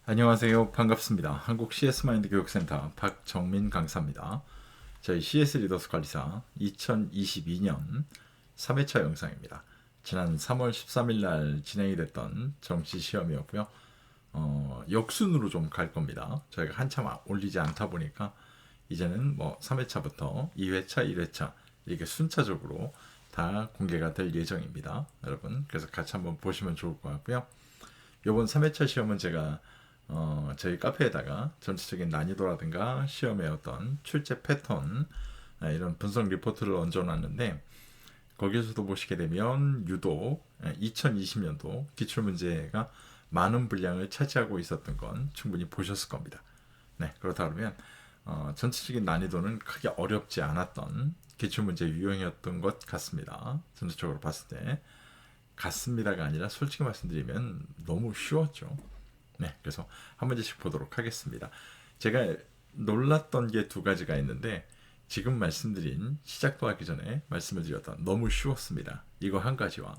안녕하세요. 반갑습니다. 한국 CS 마인드 교육센터 박정민 강사입니다. 저희 CS 리더스 관리사 2022년 3회차 영상입니다. 지난 3월 13일 날 진행이 됐던 정시 시험이었고요. 역순으로 좀 갈 겁니다. 저희가 한참 올리지 않다 보니까 이제는 3회차부터 2회차, 1회차 이렇게 순차적으로 다 공개가 될 예정입니다. 여러분, 그래서 같이 한번 보시면 좋을 것 같고요. 이번 3회차 시험은 제가 저희 카페에다가 전체적인 난이도라든가 시험의 어떤 출제 패턴 이런 분석 리포트를 얹어놨는데, 거기에서도 보시게 되면 유독 2020년도 기출문제가 많은 분량을 차지하고 있었던 건 충분히 보셨을 겁니다. 네, 그렇다 그러면 전체적인 난이도는 크게 어렵지 않았던 기출문제 유형이었던 것 같습니다. 전체적으로 봤을 때 같습니다가 아니라 솔직히 말씀드리면 너무 쉬웠죠. 네, 그래서 한 문제씩 보도록 하겠습니다. 제가 놀랐던 게 두 가지가 있는데, 지금 말씀드린 시작도 하기 전에 말씀을 드렸던 너무 쉬웠습니다. 이거 한 가지와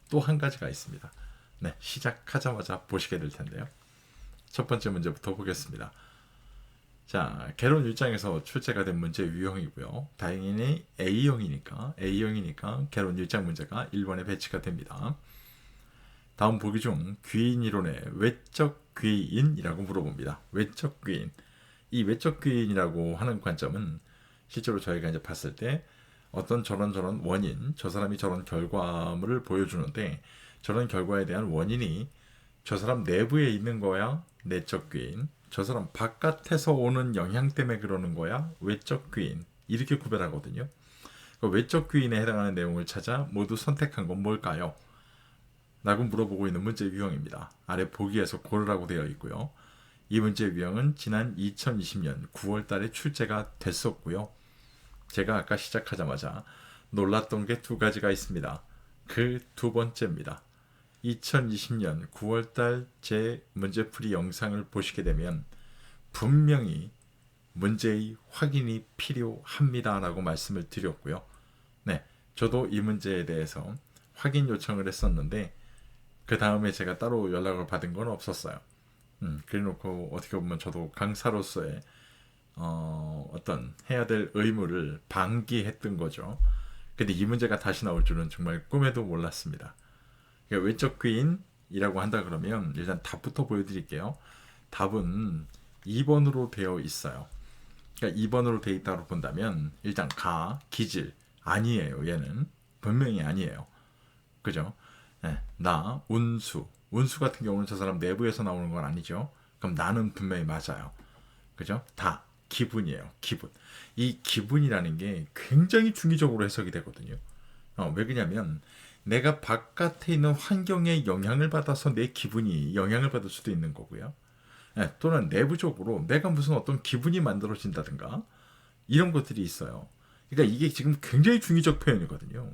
또 한 가지가 있습니다. 네, 시작하자마자 보시게 될 텐데요. 첫 번째 문제부터 보겠습니다. 자, 개론 일장에서 출제가 된 문제 유형이고요. 다행히 A형이니까 개론 일장 문제가 1번에 배치가 됩니다. 다음 보기 중 귀인 이론의 외적 귀인이라고 물어봅니다. 외적 귀인. 이 외적 귀인이라고 하는 관점은 실제로 저희가 이제 봤을 때 어떤 저런 원인, 저 사람이 저런 결과물을 보여주는데, 저런 결과에 대한 원인이 저 사람 내부에 있는 거야, 내적 귀인. 저 사람 바깥에서 오는 영향 때문에 그러는 거야, 외적 귀인. 이렇게 구별하거든요. 그 외적 귀인에 해당하는 내용을 찾아 모두 선택한 건 뭘까요? 라고 물어보고 있는 문제 유형입니다. 아래 보기에서 고르라고 되어 있고요. 이 문제 유형은 지난 2020년 9월 달에 출제가 됐었고요. 제가 아까 시작하자마자 놀랐던 게 두 가지가 있습니다. 그 두 번째입니다. 2020년 9월 달 제 문제풀이 영상을 보시게 되면 분명히 문제의 확인이 필요합니다 라고 말씀을 드렸고요. 네, 저도 이 문제에 대해서 확인 요청을 했었는데 그 다음에 제가 따로 연락을 받은 건 없었어요. 그래놓고 어떻게 보면 저도 강사로서의 어떤 해야 될 의무를 방기했던 거죠. 근데 이 문제가 다시 나올 줄은 정말 꿈에도 몰랐습니다. 그러니까 외적 귀인이라고 한다 그러면 일단 답부터 보여드릴게요. 답은 2번으로 되어 있어요. 그러니까 2번으로 되어 있다고 본다면 일단 기질 아니에요. 얘는 분명히 아니에요. 그죠? 네, 운수 같은 경우는 저 사람 내부에서 나오는 건 아니죠. 그럼 나는 분명히 맞아요. 그죠? 기분이에요. 기분. 이 기분이라는 게 굉장히 중의적으로 해석이 되거든요. 왜 그러냐면 내가 바깥에 있는 환경에 영향을 받아서 내 기분이 영향을 받을 수도 있는 거고요. 네, 또는 내부적으로 내가 무슨 어떤 기분이 만들어진다든가 이런 것들이 있어요. 그러니까 이게 지금 굉장히 중의적 표현이거든요.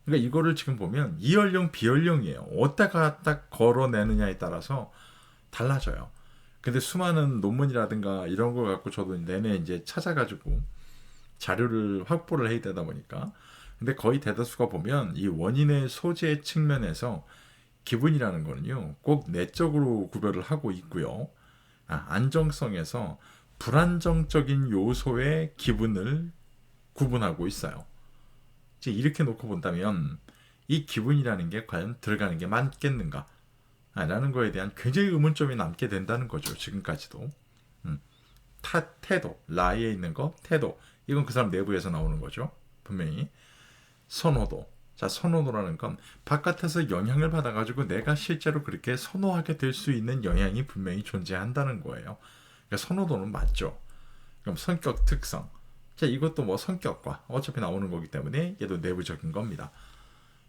그러니까 이거를 지금 보면 이연령 비연령이에요. 어디다가 딱 걸어내느냐에 따라서 달라져요. 근데 수많은 논문이라든가 이런 걸 갖고 저도 내내 이제 찾아가지고 자료를 확보를 해야 되다 보니까, 근데 거의 대다수가 보면 이 원인의 소재 측면에서 기분이라는 거는요 꼭 내적으로 구별을 하고 있고요. 안정성에서 불안정적인 요소의 기분을 구분하고 있어요. 이렇게 놓고 본다면 이 기분이라는 게 과연 들어가는 게 맞겠는가 라는 거에 대한 굉장히 의문점이 남게 된다는 거죠. 지금까지도. 태도, 라에 있는 거, 태도, 이건 그 사람 내부에서 나오는 거죠. 분명히. 선호도. 자, 선호도라는 건 바깥에서 영향을 받아가지고 내가 실제로 그렇게 선호하게 될 수 있는 영향이 분명히 존재한다는 거예요. 그러니까 선호도는 맞죠. 그럼 성격 특성. 자, 이것도 성격과 어차피 나오는 거기 때문에 얘도 내부적인 겁니다.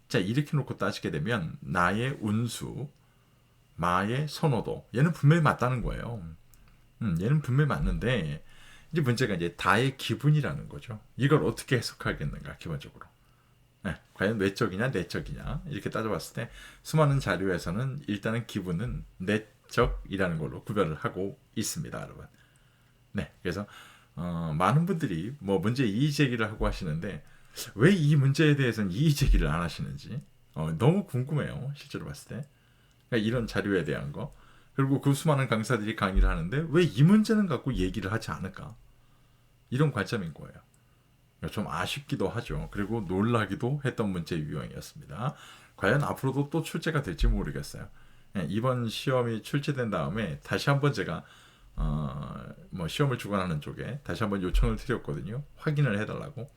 자, 이렇게 놓고 따지게 되면 나의 운수, 마의 선호도, 얘는 분명히 맞다는 거예요. 얘는 분명히 맞는데 이제 문제가 이제 다의 기분이라는 거죠. 이걸 어떻게 해석하겠는가, 기본적으로. 네, 과연 외적이냐 내적이냐 이렇게 따져봤을 때 수많은 자료에서는 일단은 기분은 내적이라는 걸로 구별을 하고 있습니다, 여러분. 네, 그래서 많은 분들이 문제 이의 제기를 하고 하시는데 왜 이 문제에 대해서는 이의 제기를 안 하시는지 너무 궁금해요, 실제로 봤을 때. 그러니까 이런 자료에 대한 거. 그리고 그 수많은 강사들이 강의를 하는데 왜 이 문제는 갖고 얘기를 하지 않을까? 이런 관점인 거예요. 좀 아쉽기도 하죠. 그리고 놀라기도 했던 문제 유형이었습니다. 과연 앞으로도 또 출제가 될지 모르겠어요. 이번 시험이 출제된 다음에 다시 한번 제가 뭐 시험을 주관하는 쪽에 다시 한번 요청을 드렸거든요. 확인을 해달라고.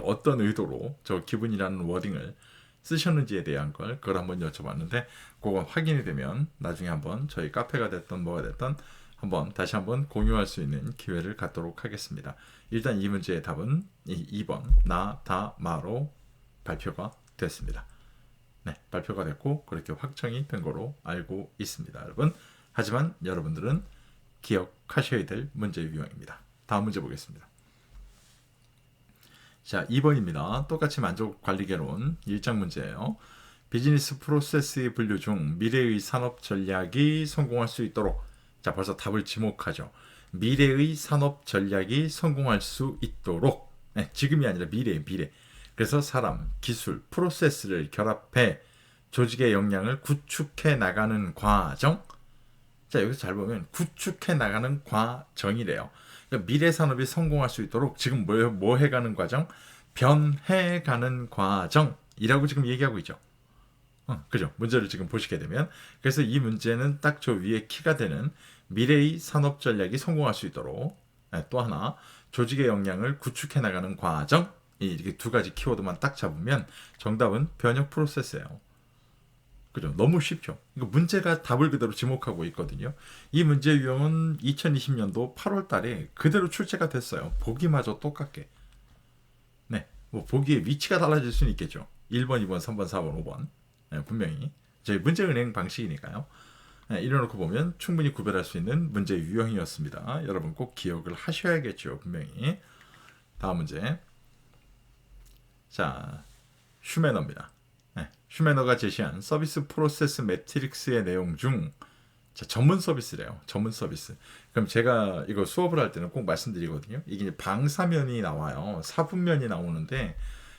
어떤 의도로 저 기분이라는 워딩을 쓰셨는지에 대한 그걸 한번 여쭤봤는데 그건 확인이 되면 나중에 한번 저희 카페가 됐던 뭐가 됐던 한번 다시 한번 공유할 수 있는 기회를 갖도록 하겠습니다. 일단 이 문제의 답은 2번 나, 다, 마로 발표가 됐습니다. 네, 발표가 됐고 그렇게 확정이 된 거로 알고 있습니다, 여러분. 하지만 여러분들은 기억하셔야 될 문제 유형입니다. 다음 문제 보겠습니다. 자, 2번입니다. 똑같이 만족관리개론 1장 문제예요. 비즈니스 프로세스의 분류 중 미래의 산업 전략이 성공할 수 있도록, 자, 벌써 답을 지목하죠. 미래의 산업 전략이 성공할 수 있도록, 네, 지금이 아니라 미래. 그래서 사람, 기술, 프로세스를 결합해 조직의 역량을 구축해 나가는 과정. 자, 여기서 잘 보면 구축해 나가는 과정이래요. 그러니까 미래 산업이 성공할 수 있도록 지금 뭐 해가는 과정? 변해가는 과정이라고 지금 얘기하고 있죠. 그죠? 문제를 지금 보시게 되면. 그래서 이 문제는 딱 저 위에 키가 되는 미래의 산업 전략이 성공할 수 있도록, 또 하나 조직의 역량을 구축해 나가는 과정, 이렇게 두 가지 키워드만 딱 잡으면 정답은 변형 프로세스예요. 그죠? 너무 쉽죠? 이거 문제가 답을 그대로 지목하고 있거든요. 이 문제 유형은 2020년도 8월 달에 그대로 출제가 됐어요. 보기마저 똑같게. 네. 뭐 보기의 위치가 달라질 수는 있겠죠. 1번, 2번, 3번, 4번, 5번. 네, 분명히. 저희 문제 은행 방식이니까요. 네, 이래놓고 보면 충분히 구별할 수 있는 문제 유형이었습니다. 여러분 꼭 기억을 하셔야겠죠. 분명히. 다음 문제. 자, 슈메너입니다. 슈메너가 제시한 서비스 프로세스 매트릭스의 내용 중, 자, 전문 서비스래요. 전문 서비스. 그럼 제가 이거 수업을 할 때는 꼭 말씀드리거든요. 이게 방사면이 나와요. 사분면이 나오는데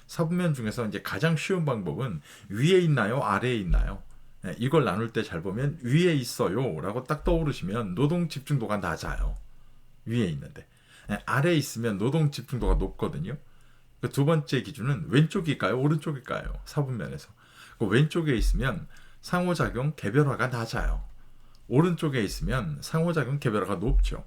사분면 중에서 이제 가장 쉬운 방법은 위에 있나요? 아래에 있나요? 이걸 나눌 때 잘 보면 위에 있어요 라고 딱 떠오르시면 노동 집중도가 낮아요. 위에 있는데. 아래에 있으면 노동 집중도가 높거든요. 두 번째 기준은 왼쪽일까요? 오른쪽일까요? 사분면에서. 그 왼쪽에 있으면 상호작용 개별화가 낮아요. 오른쪽에 있으면 상호작용 개별화가 높죠.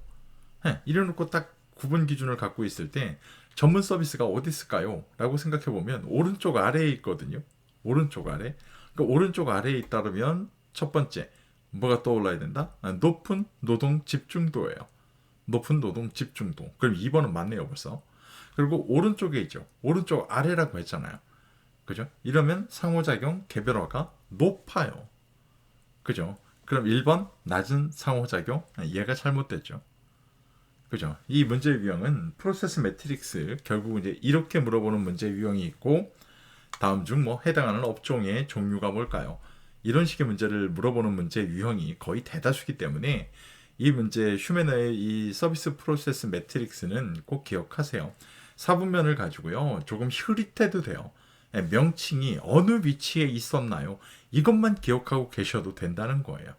이래놓고 딱 구분 기준을 갖고 있을 때 전문 서비스가 어디 있을까요? 라고 생각해보면 오른쪽 아래에 있거든요. 오른쪽 아래. 그러니까 오른쪽 아래에 있다면 첫 번째 뭐가 떠올라야 된다? 높은 노동 집중도예요. 높은 노동 집중도. 그럼 2번은 맞네요 벌써. 그리고 오른쪽에 있죠. 오른쪽 아래라고 했잖아요. 그죠? 이러면 상호작용 개별화가 높아요. 그죠? 그럼 1번 낮은 상호작용, 얘가 잘못됐죠. 그죠? 이 문제 유형은 프로세스 매트릭스, 결국 이제 이렇게 물어보는 문제 유형이 있고, 다음 중 뭐 해당하는 업종의 종류가 뭘까요? 이런 식의 문제를 물어보는 문제 유형이 거의 대다수기 때문에 이 문제 슈메너의 이 서비스 프로세스 매트릭스는 꼭 기억하세요. 사분면을 가지고요. 조금 흐릿해도 돼요. 명칭이 어느 위치에 있었나요? 이것만 기억하고 계셔도 된다는 거예요.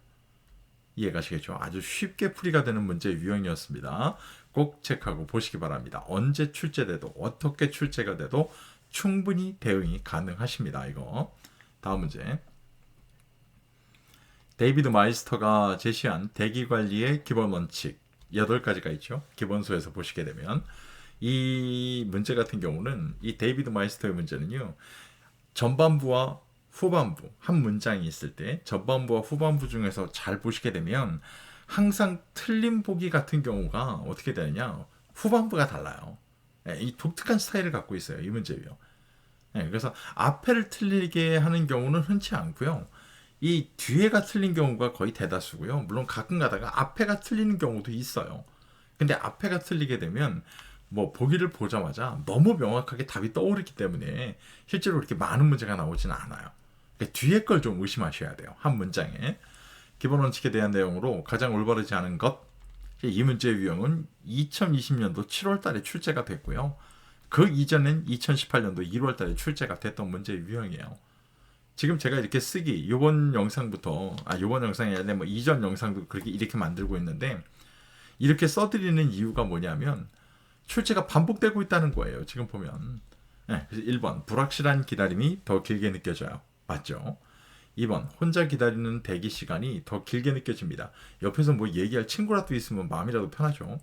이해가시겠죠? 아주 쉽게 풀이가 되는 문제 유형이었습니다. 꼭 체크하고 보시기 바랍니다. 언제 출제돼도 어떻게 출제가 돼도 충분히 대응이 가능하십니다. 이거. 다음 문제. 데이비드 마이스터가 제시한 대기관리의 기본 원칙 8가지가 있죠. 기본서에서 보시게 되면 이 문제 같은 경우는 이 데이비드 마이스터의 문제는요. 전반부와 후반부 한 문장이 있을 때 전반부와 후반부 중에서 잘 보시게 되면 항상 틀린 보기 같은 경우가 어떻게 되느냐. 후반부가 달라요. 이 독특한 스타일을 갖고 있어요. 이 문제요. 그래서 앞에를 틀리게 하는 경우는 흔치 않고요. 이 뒤에가 틀린 경우가 거의 대다수고요. 물론 가끔 가다가 앞에가 틀리는 경우도 있어요. 근데 앞에가 틀리게 되면 뭐 보기를 보자마자 너무 명확하게 답이 떠오르기 때문에 실제로 그렇게 많은 문제가 나오지는 않아요. 그러니까 뒤에 걸 좀 의심하셔야 돼요. 한 문장에. 기본 원칙에 대한 내용으로 가장 올바르지 않은 것. 이 문제의 유형은 2020년도 7월 달에 출제가 됐고요. 그 이전엔 2018년도 1월 달에 출제가 됐던 문제의 유형이에요. 지금 제가 이렇게 쓰기 요번 영상부터 요번 영상이 아니라 뭐 이전 영상도 그렇게 이렇게 만들고 있는데 이렇게 써드리는 이유가 뭐냐면 출제가 반복되고 있다는 거예요. 지금 보면. 네, 1번 불확실한 기다림이 더 길게 느껴져요. 맞죠? 2번 혼자 기다리는 대기 시간이 더 길게 느껴집니다. 옆에서 뭐 얘기할 친구라도 있으면 마음이라도 편하죠.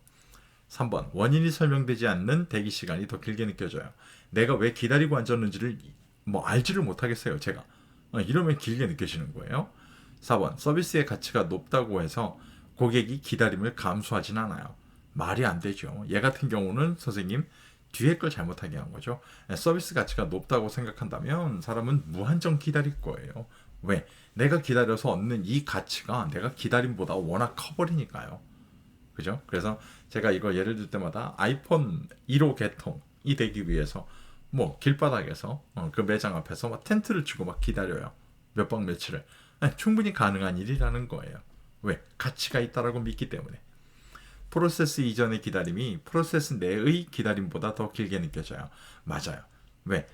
3번 원인이 설명되지 않는 대기 시간이 더 길게 느껴져요. 내가 왜 기다리고 앉았는지를 뭐 알지를 못하겠어요. 제가. 이러면 길게 느껴지는 거예요. 4번 서비스의 가치가 높다고 해서 고객이 기다림을 감수하진 않아요. 말이 안 되죠. 얘 같은 경우는 선생님 뒤에 걸 잘못하게 한 거죠. 서비스 가치가 높다고 생각한다면 사람은 무한정 기다릴 거예요. 왜? 내가 기다려서 얻는 이 가치가 내가 기다림보다 워낙 커버리니까요. 그죠? 그래서 제가 이거 예를 들 때마다 아이폰 1호 개통이 되기 위해서 뭐 길바닥에서 그 매장 앞에서 막 텐트를 치고 막 기다려요. 몇 박 며칠을. 충분히 가능한 일이라는 거예요. 왜? 가치가 있다라고 믿기 때문에. 프로세스 이전의 기다림이 프로세스 내의 기다림보다 더 길게 느껴져요. 맞아요. 왜?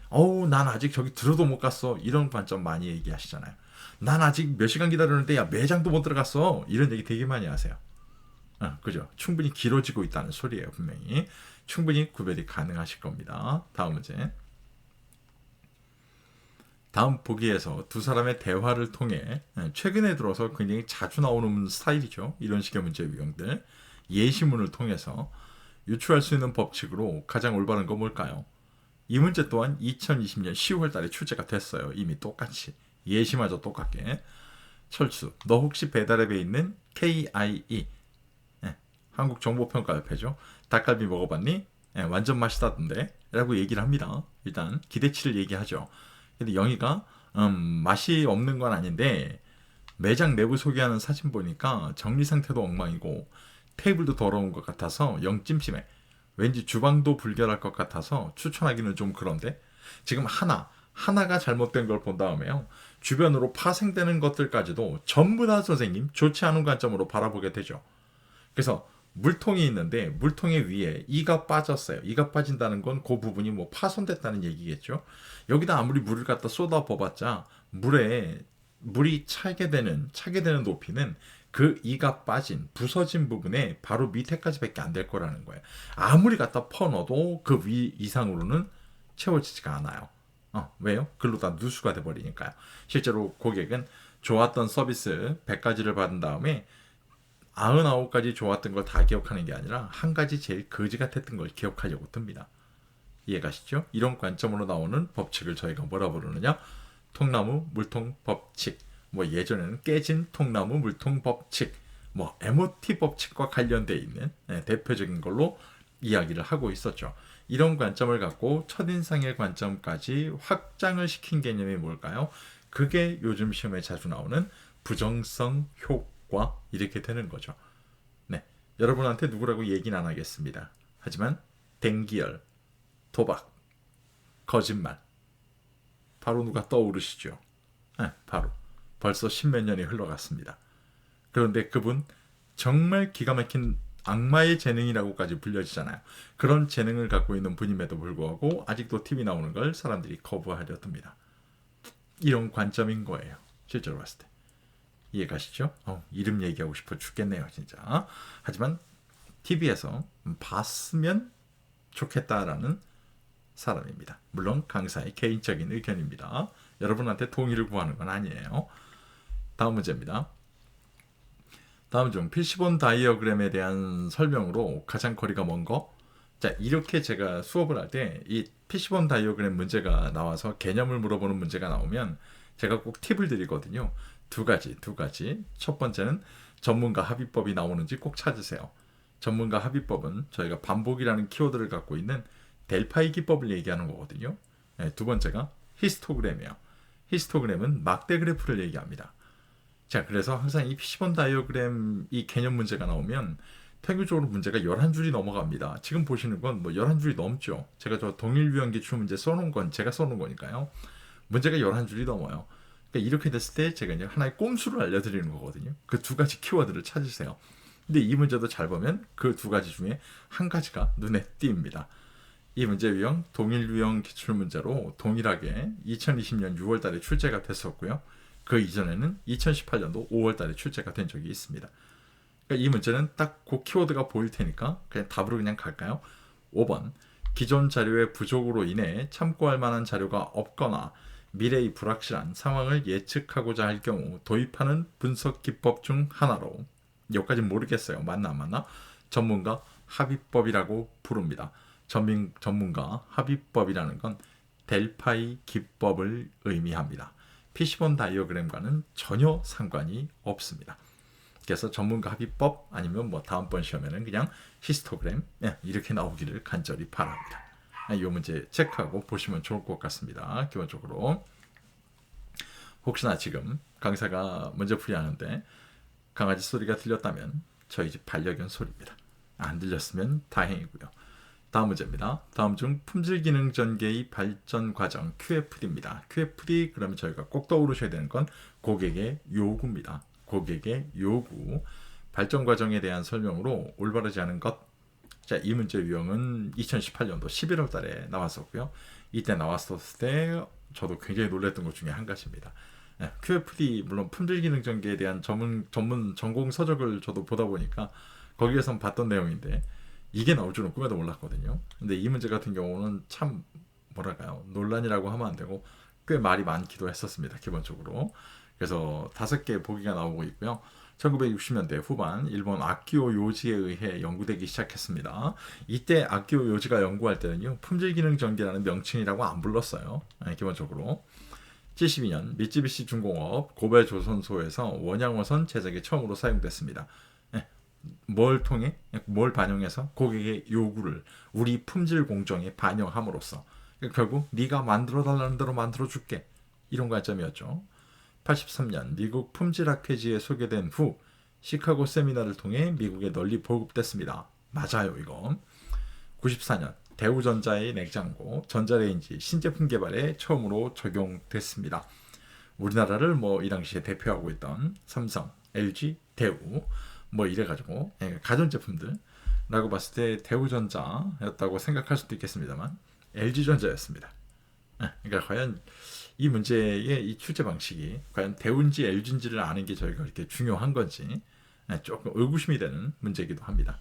난 아직 저기 들어도 못 갔어. 이런 관점 많이 얘기하시잖아요. 난 아직 몇 시간 기다렸는데 야 매장도 못 들어갔어. 이런 얘기 되게 많이 하세요. 그죠? 충분히 길어지고 있다는 소리예요. 분명히. 충분히 구별이 가능하실 겁니다. 다음 문제. 다음 보기에서 두 사람의 대화를 통해 최근에 들어서 굉장히 자주 나오는 스타일이죠. 이런 식의 문제 유형들. 예시문을 통해서 유추할 수 있는 법칙으로 가장 올바른 건 뭘까요? 이 문제 또한 2020년 10월 달에 출제가 됐어요. 이미 똑같이. 예시마저 똑같게. 철수, 너 혹시 배달앱에 있는 KIE 한국정보평가협회죠. 닭갈비 먹어봤니? 완전 맛있다던데 라고 얘기를 합니다. 일단 기대치를 얘기하죠. 근데 영희가 맛이 없는 건 아닌데 매장 내부 소개하는 사진 보니까 정리 상태도 엉망이고 테이블도 더러운 것 같아서 영 찜찜해. 왠지 주방도 불결할 것 같아서 추천하기는 좀 그런데 지금 하나가 잘못된 걸 본 다음에요. 주변으로 파생되는 것들까지도 전부 다 선생님 좋지 않은 관점으로 바라보게 되죠. 그래서 물통이 있는데 물통의 위에 이가 빠졌어요. 이가 빠진다는 건 그 부분이 뭐 파손됐다는 얘기겠죠. 여기다 아무리 물을 갖다 쏟아 부어봤자 물이 차게 되는 높이는 그 이가 빠진 부서진 부분에 바로 밑에까지밖에 안 될 거라는 거예요. 아무리 갖다 퍼넣어도 그 위 이상으로는 채워지지가 않아요. 왜요? 글로 다 누수가 돼버리니까요. 실제로 고객은 좋았던 서비스 100가지를 받은 다음에 99가지 좋았던 걸 다 기억하는 게 아니라 한 가지 제일 거지 같았던 걸 기억하려고 듭니다. 이해가시죠? 이런 관점으로 나오는 법칙을 저희가 뭐라 부르느냐? 통나무 물통 법칙. 뭐 예전에는 깨진 통나무 물통 법칙. 뭐 MOT 법칙과 관련되어 있는 대표적인 걸로 이야기를 하고 있었죠. 이런 관점을 갖고 첫인상의 관점까지 확장을 시킨 개념이 뭘까요? 그게 요즘 시험에 자주 나오는 부정성 효과 이렇게 되는 거죠. 네, 여러분한테 누구라고 얘기는 안 하겠습니다. 하지만 댕기열, 도박, 거짓말 바로 누가 떠오르시죠? 바로 벌써 십몇 년이 흘러갔습니다. 그런데 그분 정말 기가 막힌 악마의 재능이라고까지 불려지잖아요. 그런 재능을 갖고 있는 분임에도 불구하고 아직도 TV 나오는 걸 사람들이 거부하려 듭니다. 이런 관점인 거예요. 실제로 봤을 때. 이해가시죠? 이름 얘기하고 싶어 죽겠네요. 진짜. 하지만 TV에서 봤으면 좋겠다라는 사람입니다. 물론 강사의 개인적인 의견입니다. 여러분한테 동의를 구하는 건 아니에요. 다음 문제입니다. 다음 중 필시본 다이어그램에 대한 설명으로 가장 거리가 먼 거? 자, 이렇게 제가 수업을 할 때 이 필시본 다이어그램 문제가 나와서 개념을 물어보는 문제가 나오면 제가 꼭 팁을 드리거든요. 두 가지. 첫 번째는 전문가 합의법이 나오는지 꼭 찾으세요. 전문가 합의법은 저희가 반복이라는 키워드를 갖고 있는 델파이 기법을 얘기하는 거거든요. 두 번째가 히스토그램이에요. 히스토그램은 막대 그래프를 얘기합니다. 자, 그래서 항상 이 필시본 다이어그램 이 개념 문제가 나오면 평균적으로 문제가 11줄이 넘어갑니다. 지금 보시는 건 뭐 11줄이 넘죠. 제가 저 동일유형 기출 문제 써놓은 건 제가 써놓은 거니까요. 문제가 11줄이 넘어요. 그러니까 이렇게 됐을 때 제가 이제 하나의 꼼수를 알려드리는 거거든요. 그 두 가지 키워드를 찾으세요. 근데 이 문제도 잘 보면 그 두 가지 중에 한 가지가 눈에 띕니다. 이 문제 유형 동일 유형 기출 문제로 동일하게 2020년 6월 달에 출제가 됐었고요. 그 이전에는 2018년도 5월 달에 출제가 된 적이 있습니다. 그러니까 이 문제는 딱 그 키워드가 보일 테니까 그냥 답으로 그냥 갈까요? 5번. 기존 자료의 부족으로 인해 참고할 만한 자료가 없거나 미래의 불확실한 상황을 예측하고자 할 경우 도입하는 분석 기법 중 하나로, 여기까지는 모르겠어요. 맞나 안 맞나? 전문가 합의법이라고 부릅니다. 전문가 합의법이라는 건 델파이 기법을 의미합니다. 피시본 다이어그램과는 전혀 상관이 없습니다. 그래서 전문가 합의법 아니면 뭐 다음번 시험에는 그냥 히스토그램 이렇게 나오기를 간절히 바랍니다. 이 문제 체크하고 보시면 좋을 것 같습니다. 기본적으로 혹시나 지금 강사가 문제풀이 하는데 강아지 소리가 들렸다면 저희 집 반려견 소리입니다. 안 들렸으면 다행이고요. 다음 문제입니다. 다음 중 품질 기능 전개의 발전 과정 QFD입니다. QFD 그러면 저희가 꼭 떠오르셔야 되는 건 고객의 요구입니다. 고객의 요구, 발전 과정에 대한 설명으로 올바르지 않은 것. 자, 이 문제 유형은 2018년도 11월 달에 나왔었고요. 이때 나왔었을 때 저도 굉장히 놀랐던 것 중에 한 가지입니다. QFD 물론 품질 기능 전개에 대한 전공 서적을 저도 보다 보니까 거기에서 봤던 내용인데 이게 나올 줄은 꿈에도 몰랐거든요. 근데 이 문제 같은 경우는 참 뭐랄까요, 논란이라고 하면 안 되고 꽤 말이 많기도 했었습니다. 기본적으로. 그래서 5개 보기가 나오고 있고요. 1960년대 후반 일본 아키오 요지에 의해 연구되기 시작했습니다. 이때 아키오 요지가 연구할 때는요, 품질 기능 전개라는 명칭이라고 안 불렀어요. 기본적으로. 72년 미쯔비시 중공업 고베 조선소에서 원양어선 제작에 처음으로 사용됐습니다. 뭘 통해? 뭘 반영해서? 고객의 요구를 우리 품질 공정에 반영함으로써 결국 네가 만들어달라는 대로 만들어줄게, 이런 관점이었죠. 83년 미국 품질학회지에 소개된 후 시카고 세미나를 통해 미국에 널리 보급됐습니다. 맞아요, 이거. 94년 대우전자의 냉장고, 전자레인지 신제품 개발에 처음으로 적용됐습니다. 우리나라를 이 당시에 대표하고 있던 삼성, LG, 대우 이래가지고 가전제품들라고 봤을 때 대우전자였다고 생각할 수도 있겠습니다만 LG전자였습니다. 그러니까 과연 이 문제의 이 출제 방식이 과연 대우인지 LG인지를 아는 게 저희가 그렇게 중요한 건지 조금 의구심이 되는 문제이기도 합니다.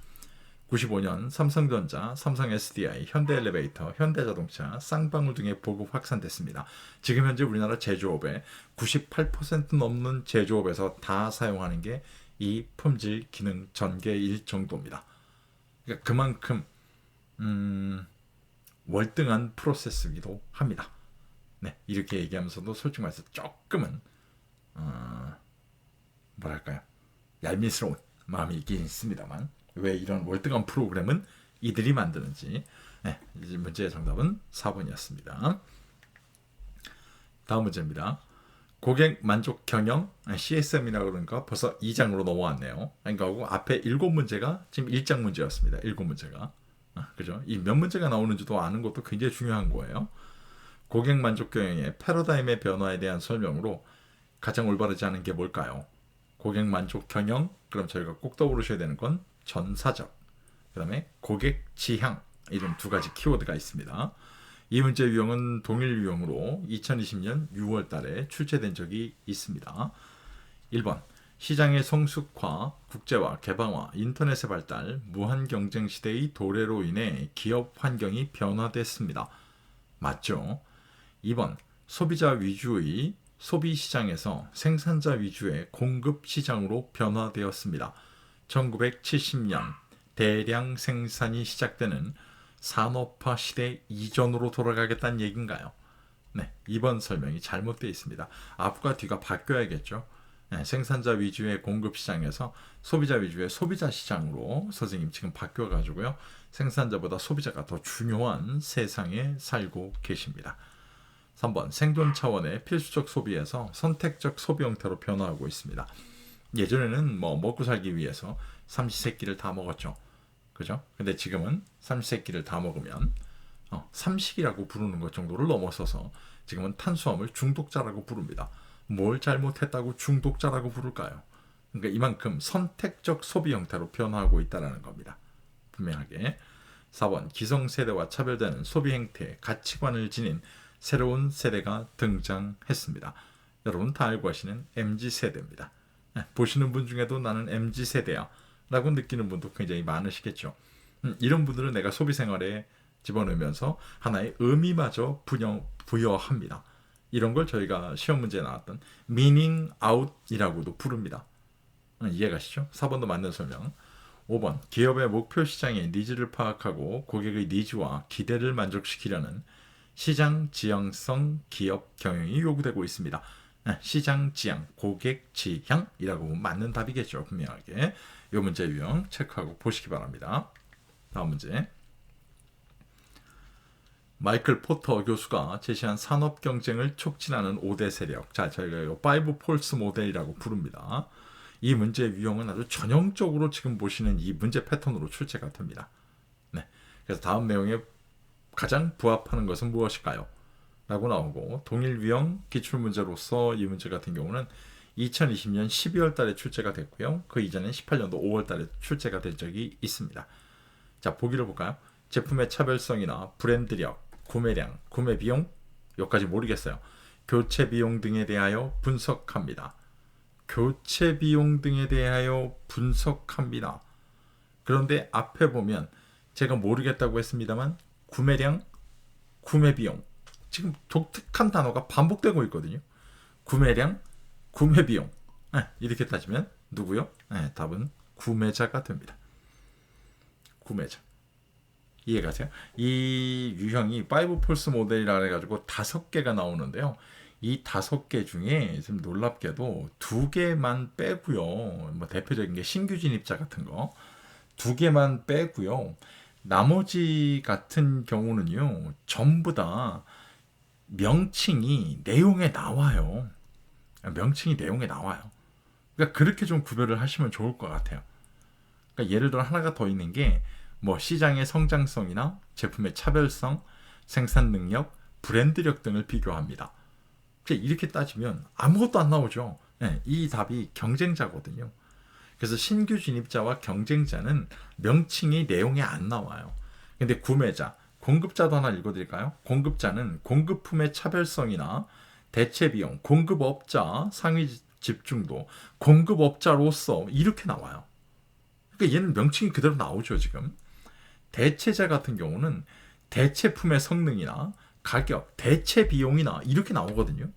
95년 삼성전자, 삼성 SDI, 현대엘리베이터, 현대자동차, 쌍방울 등의 보급 확산됐습니다. 지금 현재 우리나라 제조업의 98% 넘는 제조업에서 다 사용하는 게 이 품질 기능 전개일 정도입니다. 그러니까 그만큼 월등한 프로세스이기도 합니다. 네, 이렇게 얘기하면서도 솔직히 말해서 조금은 뭐랄까요, 얄미스러운 마음이 있긴 있습니다만 왜 이런 월등한 프로그램은 이들이 만드는지. 네, 이 문제의 정답은 4번이었습니다. 다음 문제입니다. 고객 만족 경영 CSM이라고 그러니까 벌써 2장으로 넘어왔네요. 그러니까 앞에 7문제가 지금 1장 문제였습니다. 7문제가. 그죠? 이 몇 문제가 나오는지도 아는 것도 굉장히 중요한 거예요. 고객 만족 경영의 패러다임의 변화에 대한 설명으로 가장 올바르지 않은 게 뭘까요? 고객 만족 경영, 그럼 저희가 꼭 떠오르셔야 되는 건 전사적, 그 다음에 고객 지향, 이런 두 가지 키워드가 있습니다. 이 문제 유형은 동일 유형으로 2020년 6월 달에 출제된 적이 있습니다. 1번. 시장의 성숙화, 국제화, 개방화, 인터넷의 발달, 무한 경쟁 시대의 도래로 인해 기업 환경이 변화됐습니다. 맞죠? 2번. 소비자 위주의 소비 시장에서 생산자 위주의 공급 시장으로 변화되었습니다. 1970년 대량 생산이 시작되는 산업화 시대 이전으로 돌아가겠다는 얘기인가요? 네, 이번 설명이 잘못되어 있습니다. 앞과 뒤가 바뀌어야겠죠. 네, 생산자 위주의 공급 시장에서 소비자 위주의 소비자 시장으로 선생님 지금 바뀌어가지고요, 생산자보다 소비자가 더 중요한 세상에 살고 계십니다. 3번. 생존 차원의 필수적 소비에서 선택적 소비 형태로 변화하고 있습니다. 예전에는 먹고 살기 위해서 삼시세끼를 다 먹었죠. 그죠? 근데 지금은 삼시세끼를 다 먹으면 삼식이라고 부르는 것 정도를 넘어서서 지금은 탄수화물 중독자라고 부릅니다. 뭘 잘못했다고 중독자라고 부를까요? 그러니까 이만큼 선택적 소비 형태로 변화하고 있다는 겁니다. 분명하게. 4번 기성세대와 차별되는 소비 행태, 가치관을 지닌 새로운 세대가 등장했습니다. 여러분 다 알고 하시는 MZ세대입니다. 보시는 분 중에도 나는 MZ세대야 라고 느끼는 분도 굉장히 많으시겠죠. 이런 분들은 내가 소비생활에 집어넣으면서 하나의 의미마저 부여합니다. 이런 걸 저희가 시험 문제에 나왔던 meaning out이라고도 부릅니다. 이해가시죠? 4번도 맞는 설명. 5번 기업의 목표 시장의 니즈를 파악하고 고객의 니즈와 기대를 만족시키려는 시장 지향성 기업 경영이 요구되고 있습니다. 시장 지향, 고객 지향이라고 맞는 답이겠죠. 분명하게. 이 문제 유형 체크하고 보시기 바랍니다. 다음 문제. 마이클 포터 교수가 제시한 산업 경쟁을 촉진하는 5대 세력. 자, 저희가 이 5 폴스 모델이라고 부릅니다. 이 문제 유형은 아주 전형적으로 지금 보시는 이 문제 패턴으로 출제가 됩니다. 네. 그래서 다음 내용에 가장 부합하는 것은 무엇일까요? 라고 나오고 동일 유형 기출문제로서 이 문제 같은 경우는 2020년 12월 달에 출제가 됐고요. 그 이전엔 18년도 5월 달에 출제가 된 적이 있습니다. 자, 보기를 볼까요? 제품의 차별성이나 브랜드력, 구매량, 구매 비용, 여기까지 모르겠어요. 교체 비용 등에 대하여 분석합니다. 교체 비용 등에 대하여 분석합니다. 그런데 앞에 보면 제가 모르겠다고 했습니다만 구매량, 구매 비용 지금 독특한 단어가 반복되고 있거든요. 구매량, 구매 비용 이렇게 따지면 누구요? 답은 구매자가 됩니다. 구매자. 이해가세요? 이 유형이 5 폴스 모델이라 해가지고 5개가 나오는데요. 이 5개 중에 좀 놀랍게도 2개만 빼고요. 뭐 대표적인 게 신규 진입자 같은 거 2개만 빼고요. 나머지 같은 경우는요. 전부 다 명칭이 내용에 나와요. 명칭이 내용에 나와요. 그러니까 그렇게 좀 구별을 하시면 좋을 것 같아요. 그러니까 예를 들어 하나가 더 있는 게 뭐 시장의 성장성이나 제품의 차별성, 생산 능력, 브랜드력 등을 비교합니다. 이렇게 따지면 아무것도 안 나오죠. 이 답이 경쟁자거든요. 그래서 신규 진입자와 경쟁자는 명칭이 내용에 안 나와요. 근데 구매자, 공급자도 하나 읽어드릴까요? 공급자는 공급품의 차별성이나 대체 비용, 공급업자 상위 집중도, 공급업자로서 이렇게 나와요. 그러니까 얘는 명칭이 그대로 나오죠, 지금. 대체자 같은 경우는 대체품의 성능이나 가격, 대체 비용이나 이렇게 나오거든요.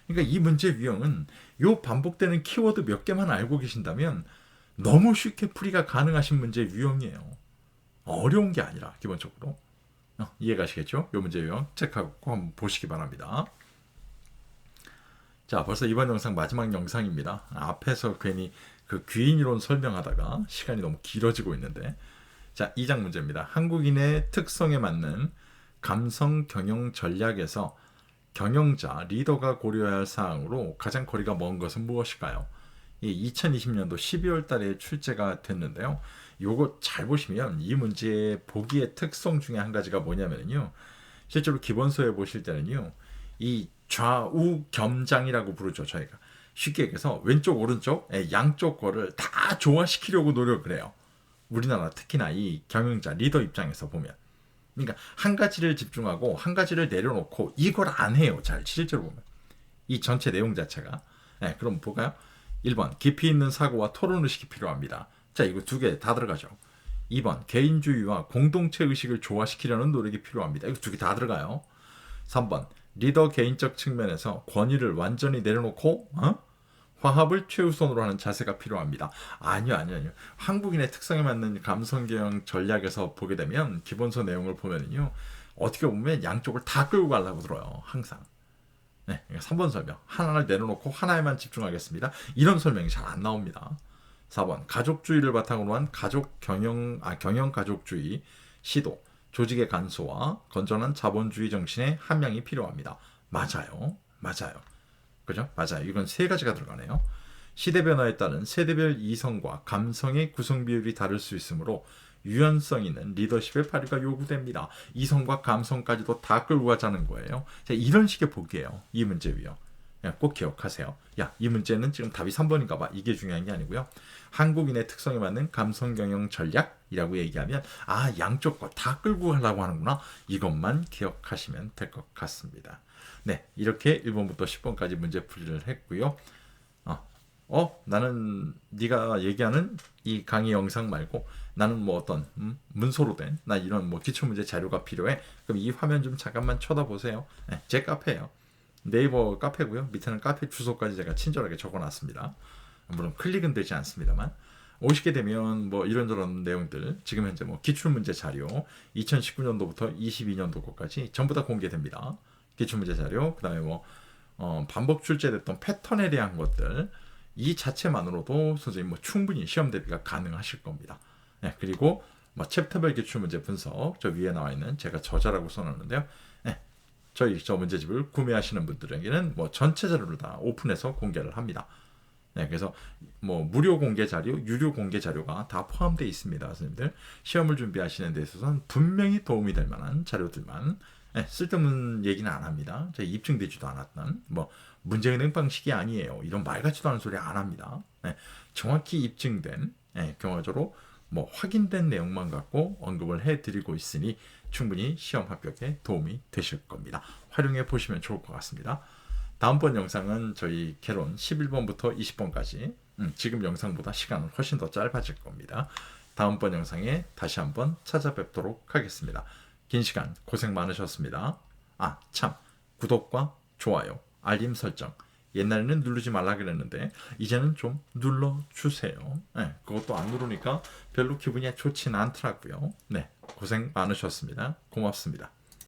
그러니까 이 문제 유형은 요 반복되는 키워드 몇 개만 알고 계신다면 너무 쉽게 풀이가 가능하신 문제 유형이에요. 어려운 게 아니라 기본적으로. 이해가시겠죠? 요 문제 유형 체크하고 한번 보시기 바랍니다. 자, 벌써 이번 영상 마지막 영상입니다. 앞에서 괜히 그 귀인이론 설명하다가 시간이 너무 길어지고 있는데, 자, 2장 문제입니다. 한국인의 특성에 맞는 감성 경영 전략에서 경영자, 리더가 고려해야 할 사항으로 가장 거리가 먼 것은 무엇일까요? 2020년도 12월 달에 출제가 됐는데요. 요거 잘 보시면 이 문제의 보기의 특성 중에 한 가지가 뭐냐면요. 실제로 기본서에 보실 때는요. 이 좌우 겸장이라고 부르죠, 저희가. 쉽게 얘기해서 왼쪽, 오른쪽, 양쪽 거를 다 조화시키려고 노력을 해요. 우리나라 특히나 이 경영자, 리더 입장에서 보면. 그러니까 한 가지를 집중하고 한 가지를 내려놓고 이걸 안 해요. 잘 실제로 보면. 이 전체 내용 자체가. 그럼 볼까요? 1번 깊이 있는 사고와 토론의식이 필요합니다. 자, 이거 2개 다 들어가죠. 2번 개인주의와 공동체 의식을 조화시키려는 노력이 필요합니다. 이거 2개 다 들어가요. 3번 리더 개인적 측면에서 권위를 완전히 내려놓고 화합을 최우선으로 하는 자세가 필요합니다. 아니요. 한국인의 특성에 맞는 감성경영 전략에서 보게 되면 기본서 내용을 보면요. 어떻게 보면 양쪽을 다 끌고 가려고 들어요. 항상. 3번 설명. 하나를 내려놓고 하나에만 집중하겠습니다. 이런 설명이 잘 안 나옵니다. 4번 가족주의를 바탕으로 한 경영 가족주의 시도, 조직의 간소화, 건전한 자본주의 정신의 함양이 필요합니다. 맞아요. 그죠? 맞아요. 이건 3가지가 들어가네요. 시대 변화에 따른 세대별 이성과 감성의 구성 비율이 다를 수 있으므로 유연성 있는 리더십의 발휘가 요구됩니다. 이성과 감성까지도 다 끌고 가자는 거예요. 자, 이런 식의 보기예요. 이 문제 위요. 꼭 기억하세요. 야, 이 문제는 지금 답이 3번인가 봐. 이게 중요한 게 아니고요. 한국인의 특성에 맞는 감성 경영 전략이라고 얘기하면 양쪽 거 다 끌고 가려고 하는구나. 이것만 기억하시면 될 것 같습니다. 네, 이렇게 1번부터 10번까지 문제 풀이를 했고요. 나는 네가 얘기하는 이 강의 영상 말고 나는 뭐 어떤 문서로 된 나 이런 뭐 기출문제 자료가 필요해. 그럼 이 화면 좀 잠깐만 쳐다보세요. 네, 제 카페예요. 네이버 카페고요. 밑에는 카페 주소까지 제가 친절하게 적어놨습니다. 물론 클릭은 되지 않습니다만 오시게 되면 뭐 이런저런 내용들 지금 현재 뭐 기출문제 자료 2019년도부터 22년도 거까지 전부 다 공개됩니다. 기출문제 자료 그다음에 뭐 반복 출제됐던 패턴에 대한 것들 이 자체만으로도 선생님 뭐 충분히 시험 대비가 가능하실 겁니다. 네, 그리고 뭐 챕터별 기출문제 분석 저 위에 나와 있는 제가 저자라고 써놨는데요. 네, 저희 저 문제집을 구매하시는 분들에게는 뭐 전체 자료를 다 오픈해서 공개를 합니다. 네, 그래서 뭐 무료 공개 자료, 유료 공개 자료가 다 포함되어 있습니다, 선생님들. 시험을 준비하시는 데 있어서는 분명히 도움이 될 만한 자료들만 쓸데없는 얘기는 안 합니다. 저희 입증되지도 않았던 뭐 문제 은행 방식이 아니에요. 이런 말 같지도 않은 소리 안 합니다. 정확히 입증된 경화적으로 뭐 확인된 내용만 갖고 언급을 해드리고 있으니 충분히 시험 합격에 도움이 되실 겁니다. 활용해 보시면 좋을 것 같습니다. 다음번 영상은 저희 개론 11번부터 20번까지 지금 영상보다 시간은 훨씬 더 짧아질 겁니다. 다음번 영상에 다시 한번 찾아뵙도록 하겠습니다. 긴 시간 고생 많으셨습니다. 참 구독과 좋아요, 알림 설정 옛날에는 누르지 말라 그랬는데 이제는 좀 눌러주세요. 그것도 안 누르니까 별로 기분이 좋진 않더라고요. 네, 고생 많으셨습니다. 고맙습니다.